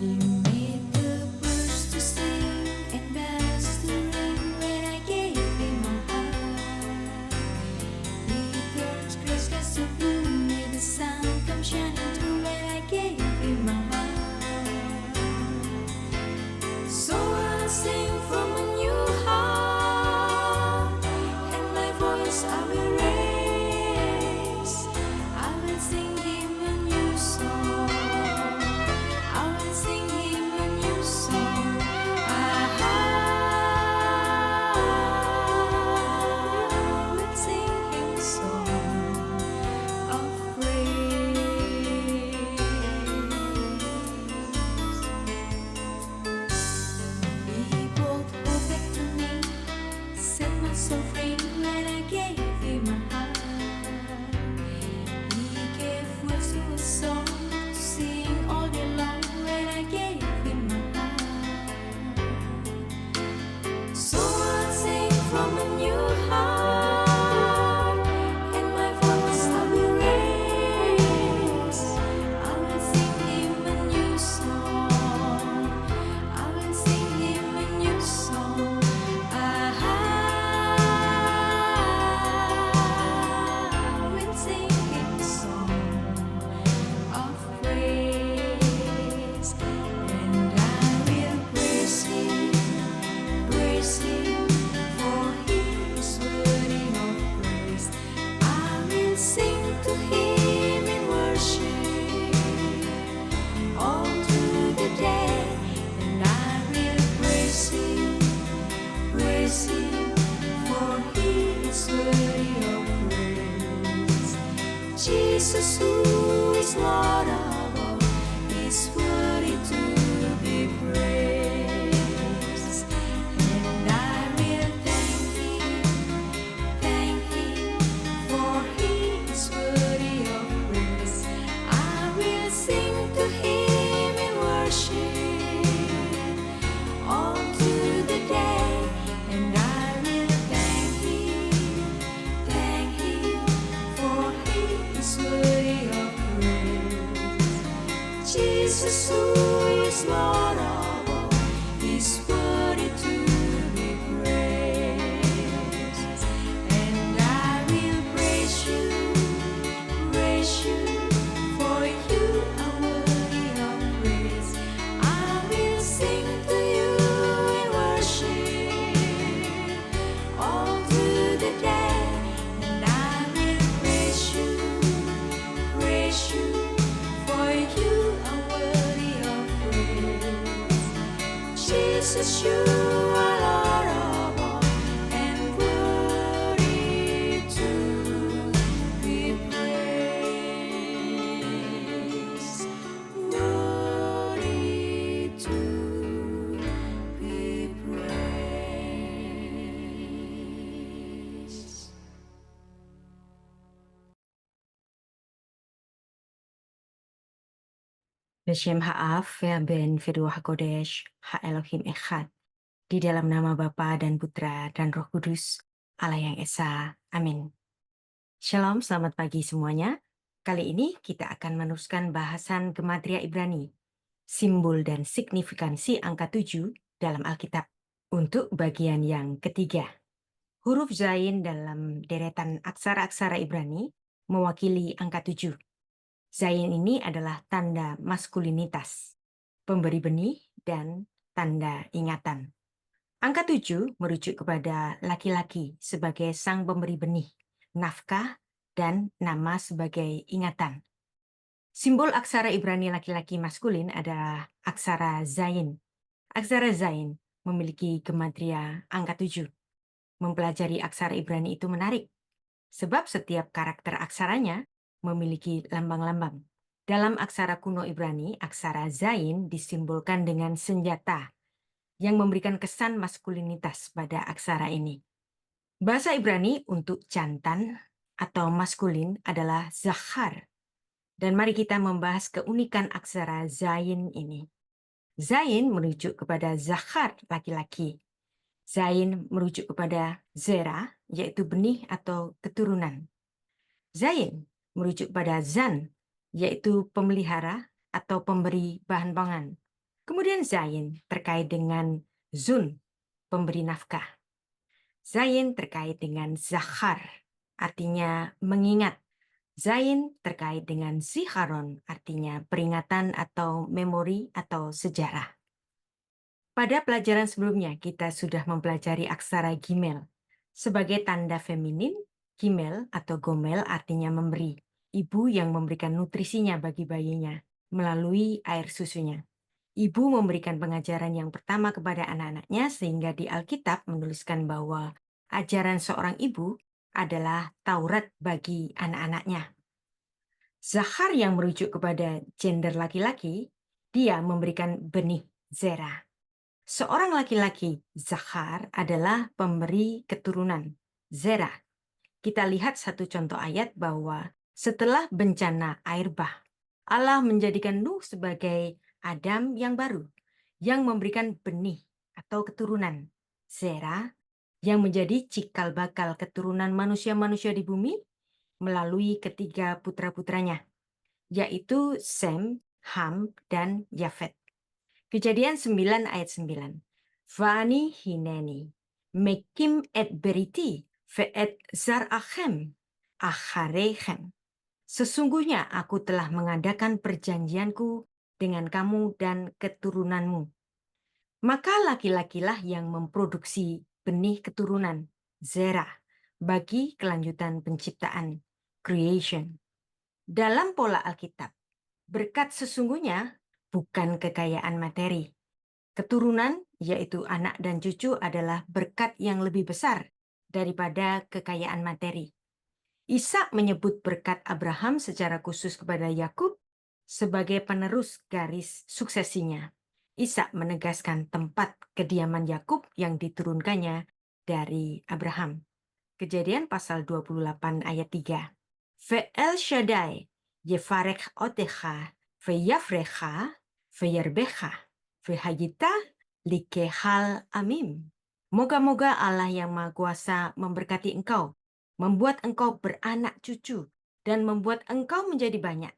You made the birds to sing and bells to ring when I gave you my heart. The earth's gray skies so blue, made the sun come shining through when I gave you my heart. So I'll sing from a new heart, and my voice I will raise. I will sing him a new song. I will sing him a new song. I will sing him a song of praise. He brought hope back to me, set my soul free when I gave him my heart. He gave words to a song to sing all day long when I gave him my heart. So I'll sing from a new heart, and my voice I will raise. I will sing him a new song. I will sing him a new song. I will sing him a song of praise, and I will praise him, for he is worthy of praise. I will sing to him in worship all through the day, and I will praise him, for he is worthy of praise. Jesus, who is Lord of all, is worthy to be praised. And I will thank him, for he is worthy of praise. I will sing to him in worship all through the day, and I will thank him, for he is worthy of praise. Jesus, who is Lord of all, is worthy to be praised. And I will praise you, for you are worthy of praise. I will sing to you in worship all through the day, and I will praise you, for you are worthy of praise. Jesus, you are Lord of all, and worthy to be praised. Worthy to be praised. Beshem Ha'af, Ben Ve'ruach HaKodesh, Ha-Elohim Echad, di dalam nama Bapa dan Putra dan Roh Kudus, Allah yang Esa. Amin. Shalom, selamat pagi semuanya. Kali ini kita akan meneruskan bahasan Gematria Ibrani, simbol dan signifikansi angka 7 dalam Alkitab. Untuk bagian yang ketiga, huruf Zain dalam deretan aksara-aksara Ibrani mewakili angka 7. Zain ini adalah tanda maskulinitas, pemberi benih, dan tanda ingatan. Angka 7 merujuk kepada laki-laki sebagai sang pemberi benih, nafkah, dan nama sebagai ingatan. Simbol aksara Ibrani laki-laki maskulin adalah aksara Zain. Aksara Zain memiliki gematria angka 7. Mempelajari aksara Ibrani itu menarik, sebab setiap karakter aksaranya memiliki lambang-lambang. Dalam aksara kuno Ibrani, aksara Zain disimbolkan dengan senjata yang memberikan kesan maskulinitas pada aksara ini. Bahasa Ibrani untuk jantan atau maskulin adalah zachar. Dan mari kita membahas keunikan aksara Zain ini. Zain merujuk kepada zachar, laki-laki. Zain merujuk kepada zera, yaitu benih atau keturunan. Zain merujuk pada zan, yaitu pemelihara atau pemberi bahan pangan. Kemudian Zayin terkait dengan Zun, pemberi nafkah. Zayin terkait dengan Zachar, artinya mengingat. Zain terkait dengan Zikaron, artinya peringatan atau memori atau sejarah. Pada pelajaran sebelumnya, kita sudah mempelajari aksara Gimel. Sebagai tanda feminin, Gimel atau Gomel artinya memberi. Ibu yang memberikan nutrisinya bagi bayinya melalui air susunya. Ibu memberikan pengajaran yang pertama kepada anak-anaknya sehingga di Alkitab menuliskan bahwa ajaran seorang ibu adalah Taurat bagi anak-anaknya. Zachar yang merujuk kepada gender laki-laki, dia memberikan benih zera. Seorang laki-laki, Zachar, adalah pemberi keturunan, zera. Kita lihat satu contoh ayat bahwa setelah bencana air bah, Allah menjadikan Nuh sebagai Adam yang baru, yang memberikan benih atau keturunan, zera, yang menjadi cikal bakal keturunan manusia-manusia di bumi melalui ketiga putra-putranya, yaitu Sem, Ham, dan Yafet. Kejadian 9 ayat 9. Vani hineni, mekim et beriti, ve'et zar'achem, acharechem. Sesungguhnya aku telah mengadakan perjanjianku dengan kamu dan keturunanmu. Maka laki-lakilah yang memproduksi benih keturunan, zera, bagi kelanjutan penciptaan, creation. Dalam pola Alkitab, berkat sesungguhnya bukan kekayaan materi. Keturunan, yaitu anak dan cucu, adalah berkat yang lebih besar daripada kekayaan materi. Ishak menyebut berkat Abraham secara khusus kepada Yakub sebagai penerus garis suksesinya. Ishak menegaskan tempat kediaman Yakub yang diturunkannya dari Abraham. Kejadian pasal 28 ayat 3. Ve'el Shaddai yefarech otecha veyafrecha veyarbecha vehayita likehal amim. Moga-moga Allah yang Maha Kuasa memberkati engkau, membuat engkau beranak cucu, dan membuat engkau menjadi banyak,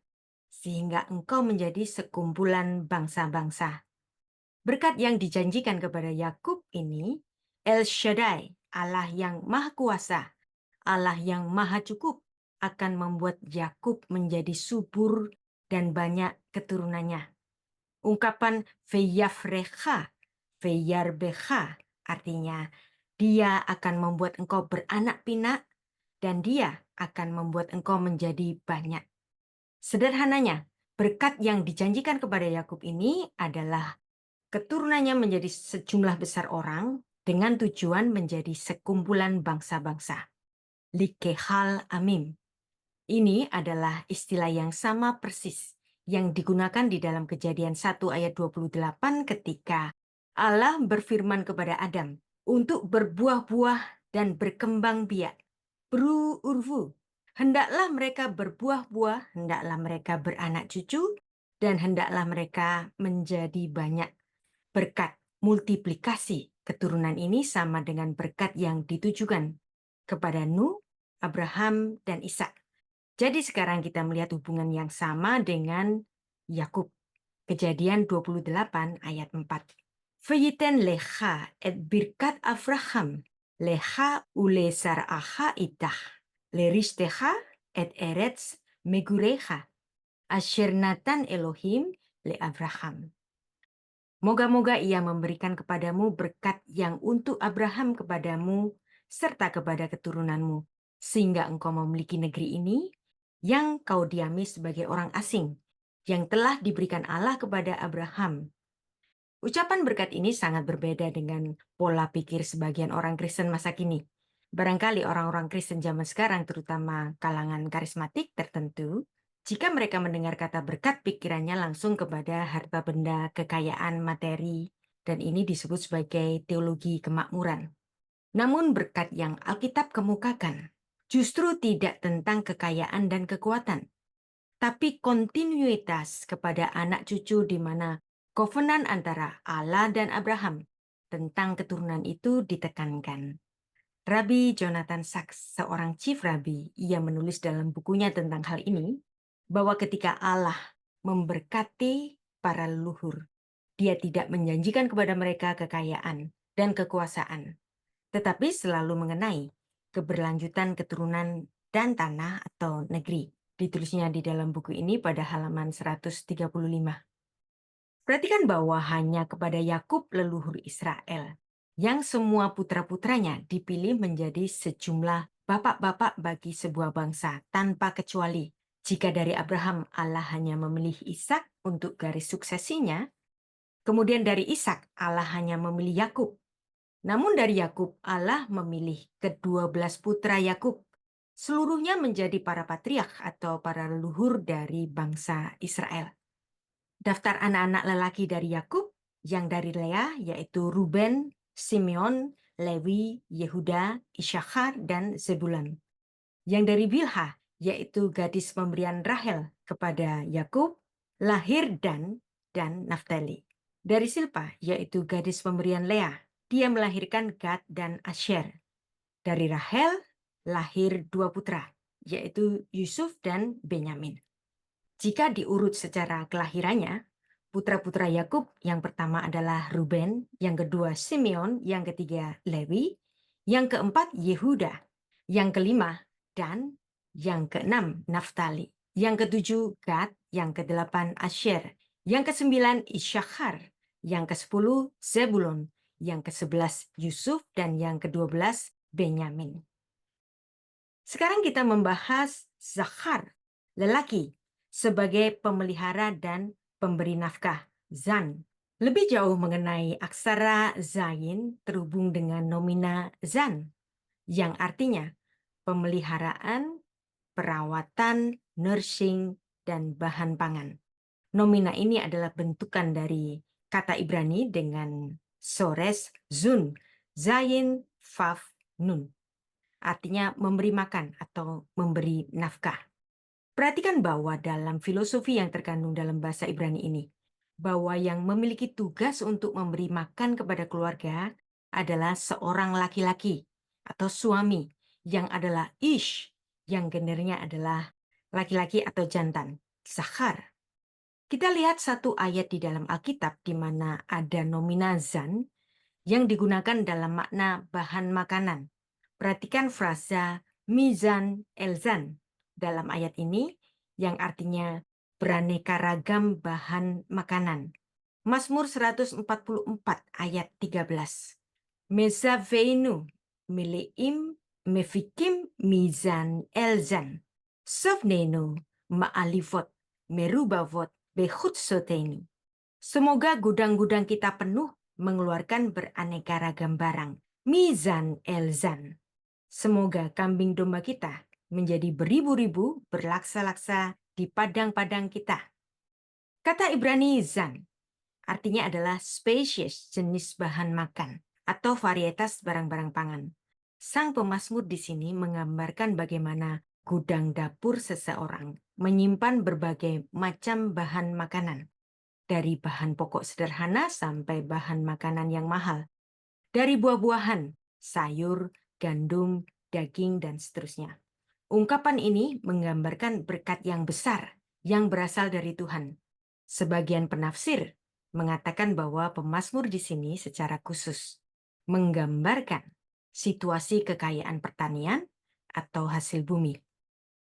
sehingga engkau menjadi sekumpulan bangsa-bangsa. Berkat yang dijanjikan kepada Yakub ini, El Shaddai, Allah yang Maha Kuasa, Allah yang Maha Cukup, akan membuat Yakub menjadi subur dan banyak keturunannya. Ungkapan veyafrecha, veyarbecha, artinya dia akan membuat engkau beranak pinak dan dia akan membuat engkau menjadi banyak. Sederhananya, berkat yang dijanjikan kepada Yakub ini adalah keturunannya menjadi sejumlah besar orang dengan tujuan menjadi sekumpulan bangsa-bangsa. Likehal amim. Ini adalah istilah yang sama persis yang digunakan di dalam Kejadian 1 ayat 28 ketika Allah berfirman kepada Adam untuk berbuah-buah dan berkembang biak. Bru urvu. Hendaklah mereka berbuah-buah, hendaklah mereka beranak cucu, dan hendaklah mereka menjadi banyak. Berkat multiplikasi keturunan ini sama dengan berkat yang ditujukan kepada Nuh, Abraham, dan Ishak. Jadi sekarang kita melihat hubungan yang sama dengan Yakub. Kejadian 28 ayat 4. Veyiten lecha et birkat Avraham, lecha ule sar'acha itah, lerishdecha et eretz megurecha, asher natan Elohim le Abraham. Moga-moga ia memberikan kepadamu berkat yang untuk Abraham kepadamu, serta kepada keturunanmu, sehingga engkau memiliki negeri ini, yang kau diami sebagai orang asing, yang telah diberikan Allah kepada Abraham. Ucapan berkat ini sangat berbeda dengan pola pikir sebagian orang Kristen masa kini. Barangkali orang-orang Kristen zaman sekarang, terutama kalangan karismatik tertentu, jika mereka mendengar kata berkat, pikirannya langsung kepada harta benda, kekayaan, materi, dan ini disebut sebagai teologi kemakmuran. Namun berkat yang Alkitab kemukakan justru tidak tentang kekayaan dan kekuatan, tapi kontinuitas kepada anak cucu di mana kovenan antara Allah dan Abraham tentang keturunan itu ditekankan. Rabbi Jonathan Sacks, seorang chief rabbi, ia menulis dalam bukunya tentang hal ini, bahwa ketika Allah memberkati para leluhur, Dia tidak menjanjikan kepada mereka kekayaan dan kekuasaan, tetapi selalu mengenai keberlanjutan keturunan dan tanah atau negeri. Ditulisnya di dalam buku ini pada halaman 135. Perhatikan bahwa hanya kepada Yakub leluhur Israel, yang semua putra-putranya dipilih menjadi sejumlah bapak-bapak bagi sebuah bangsa tanpa kecuali. Jika dari Abraham Allah hanya memilih Ishak untuk garis suksesinya, kemudian dari Ishak Allah hanya memilih Yakub. Namun dari Yakub Allah memilih ke-12 putra Yakub, seluruhnya menjadi para patriark atau para leluhur dari bangsa Israel. Daftar anak-anak lelaki dari Yakub yang dari Lea yaitu Ruben, Simeon, Lewi, Yehuda, Isyakar, dan Zebulun. Yang dari Bilha yaitu gadis pemberian Rahel kepada Yakub, lahir Dan dan Naftali. Dari Silpa yaitu gadis pemberian Lea, dia melahirkan Gad dan Asher. Dari Rahel lahir 2 putra, yaitu Yusuf dan Benyamin. Jika diurut secara kelahirannya, putra-putra Yakub yang pertama adalah Ruben, yang kedua Simeon, yang ketiga Lewi, yang keempat Yehuda, yang kelima Dan, yang keenam Naftali, yang ketujuh Gad, yang kedelapan Asher, yang kesembilan Isyakar, yang ke-10 Zebulon, yang ke-11 Yusuf, dan yang ke-12 Benyamin. Sekarang kita membahas Zakhar, lelaki, sebagai pemelihara dan pemberi nafkah, Zan. Lebih jauh mengenai aksara Zayin terhubung dengan nomina Zan, yang artinya pemeliharaan, perawatan, nursing, dan bahan pangan. Nomina ini adalah bentukan dari kata Ibrani dengan sores zun, zayin, faf, nun. Artinya memberi makan atau memberi nafkah. Perhatikan bahwa dalam filosofi yang terkandung dalam bahasa Ibrani ini, bahwa yang memiliki tugas untuk memberi makan kepada keluarga adalah seorang laki-laki atau suami yang adalah ish, yang gendernya adalah laki-laki atau jantan, zakhar. Kita lihat satu ayat di dalam Alkitab di mana ada nomina zan yang digunakan dalam makna bahan makanan. Perhatikan frasa mizan elzan dalam ayat ini yang artinya beraneka ragam bahan makanan. Mazmur 144 ayat 13. Mezaveinu mileim mefikim mizan elzan. Sovnenu ma'alifot merubavot behutsotenu. Semoga gudang-gudang kita penuh mengeluarkan beraneka ragam barang. Mizan elzan. Semoga kambing domba kita menjadi beribu-ribu berlaksa-laksa di padang-padang kita. Kata Ibrani zan artinya adalah spesies jenis bahan makan atau varietas barang-barang pangan. Sang pemazmur di sini menggambarkan bagaimana gudang dapur seseorang menyimpan berbagai macam bahan makanan, dari bahan pokok sederhana sampai bahan makanan yang mahal, dari buah-buahan, sayur, gandum, daging, dan seterusnya. Ungkapan ini menggambarkan berkat yang besar yang berasal dari Tuhan. Sebagian penafsir mengatakan bahwa pemazmur di sini secara khusus menggambarkan situasi kekayaan pertanian atau hasil bumi.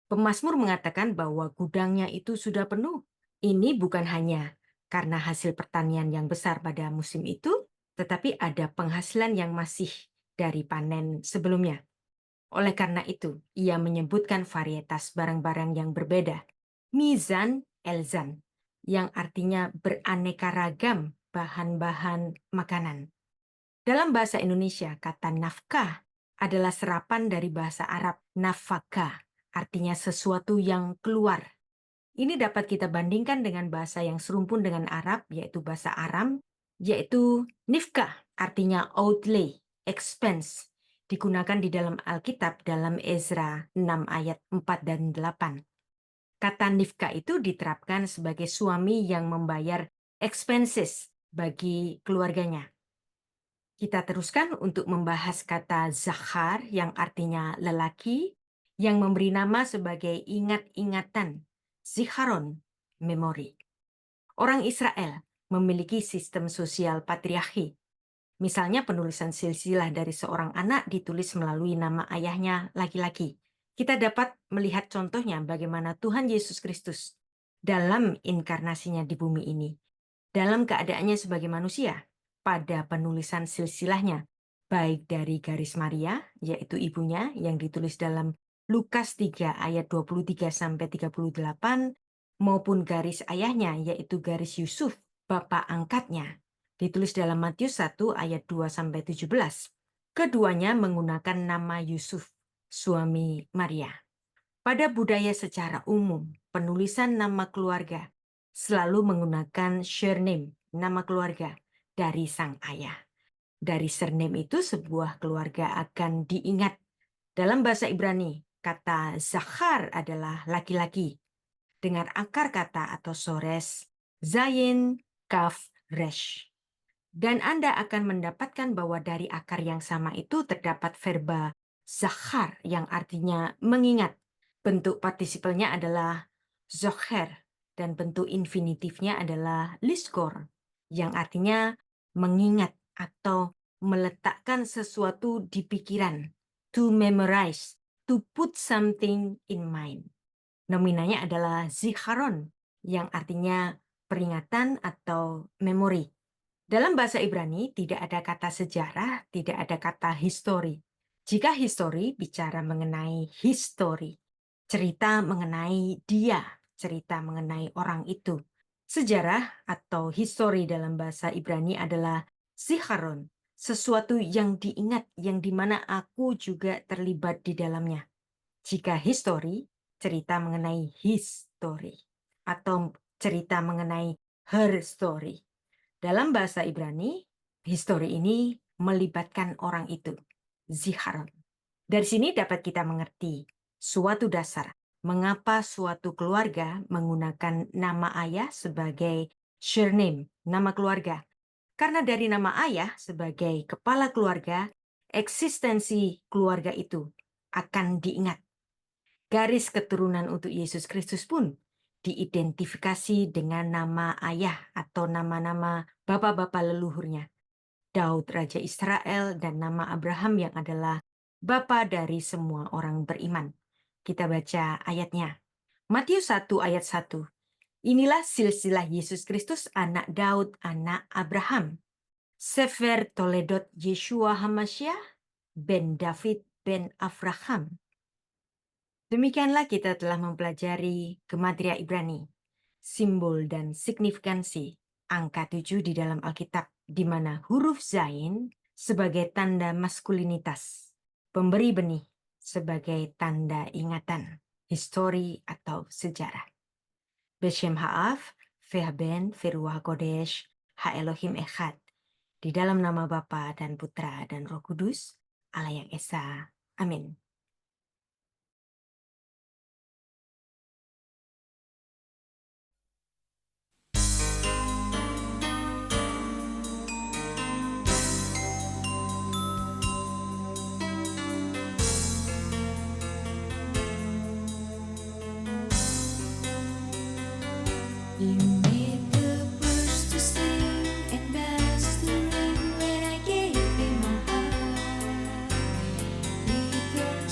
Pemazmur mengatakan bahwa gudangnya itu sudah penuh. Ini bukan hanya karena hasil pertanian yang besar pada musim itu, tetapi ada penghasilan yang masih dari panen sebelumnya. Oleh karena itu, ia menyebutkan varietas barang-barang yang berbeda. Mizan elzan, yang artinya beraneka ragam bahan-bahan makanan. Dalam bahasa Indonesia, kata nafkah adalah serapan dari bahasa Arab nafaka, artinya sesuatu yang keluar. Ini dapat kita bandingkan dengan bahasa yang serumpun dengan Arab, yaitu bahasa Aram, yaitu nifkah, artinya outlay, expense, digunakan di dalam Alkitab dalam Ezra 6 ayat 4 dan 8. Kata nifkah itu diterapkan sebagai suami yang membayar expenses bagi keluarganya. Kita teruskan untuk membahas kata zakhar yang artinya lelaki, yang memberi nama sebagai ingat-ingatan, zikharon, memori. Orang Israel memiliki sistem sosial patriarki. Misalnya penulisan silsilah dari seorang anak ditulis melalui nama ayahnya laki-laki. Kita dapat melihat contohnya bagaimana Tuhan Yesus Kristus dalam inkarnasinya di bumi ini, dalam keadaannya sebagai manusia, pada penulisan silsilahnya, baik dari garis Maria, yaitu ibunya, yang ditulis dalam Lukas 3 ayat 23-38, maupun garis ayahnya, yaitu garis Yusuf, bapak angkatnya, ditulis dalam Matius 1 ayat 2-17. Keduanya menggunakan nama Yusuf, suami Maria. Pada budaya secara umum, penulisan nama keluarga selalu menggunakan surname, nama keluarga, dari sang ayah. Dari surname itu sebuah keluarga akan diingat. Dalam bahasa Ibrani, kata Zachar adalah laki-laki, dengan akar kata atau sores, zayin, kaf, resh. Dan Anda akan mendapatkan bahwa dari akar yang sama itu terdapat verba zachar yang artinya mengingat. Bentuk partisipalnya adalah zocher dan bentuk infinitifnya adalah liskor yang artinya mengingat atau meletakkan sesuatu di pikiran. To memorize, to put something in mind. Nominanya adalah zikaron yang artinya peringatan atau memori. Dalam bahasa Ibrani tidak ada kata sejarah, tidak ada kata histori. Jika histori bicara mengenai histori, cerita mengenai dia, cerita mengenai orang itu. Sejarah atau histori dalam bahasa Ibrani adalah zikaron, sesuatu yang diingat, yang dimana aku juga terlibat di dalamnya. Jika histori, cerita mengenai his story, atau cerita mengenai her story. Dalam bahasa Ibrani, histori ini melibatkan orang itu, zikaron. Dari sini dapat kita mengerti suatu dasar mengapa suatu keluarga menggunakan nama ayah sebagai surname, nama keluarga. Karena dari nama ayah sebagai kepala keluarga, eksistensi keluarga itu akan diingat. Garis keturunan untuk Yesus Kristus pun diidentifikasi dengan nama ayah atau nama-nama bapak-bapak leluhurnya. Daud Raja Israel dan nama Abraham yang adalah bapa dari semua orang beriman. Kita baca ayatnya. Matius 1 ayat 1. Inilah silsilah Yesus Kristus anak Daud, anak Abraham. Sefer Toledot Yeshua Hamashiach ben David ben Avraham. Demikianlah kita telah mempelajari Gematria Ibrani, simbol dan signifikansi angka 7 di dalam Alkitab, di mana huruf Zain sebagai tanda maskulinitas, pemberi benih sebagai tanda ingatan, histori atau sejarah. Beshem Ha'af, Ve'haben, Ve'ruach HaKodesh, Ha'elohim Echad, di dalam nama Bapa dan Putra dan Roh Kudus, Allah yang Esa. Amin. You made the birds to sing and bells to ring when I gave you my heart. You turned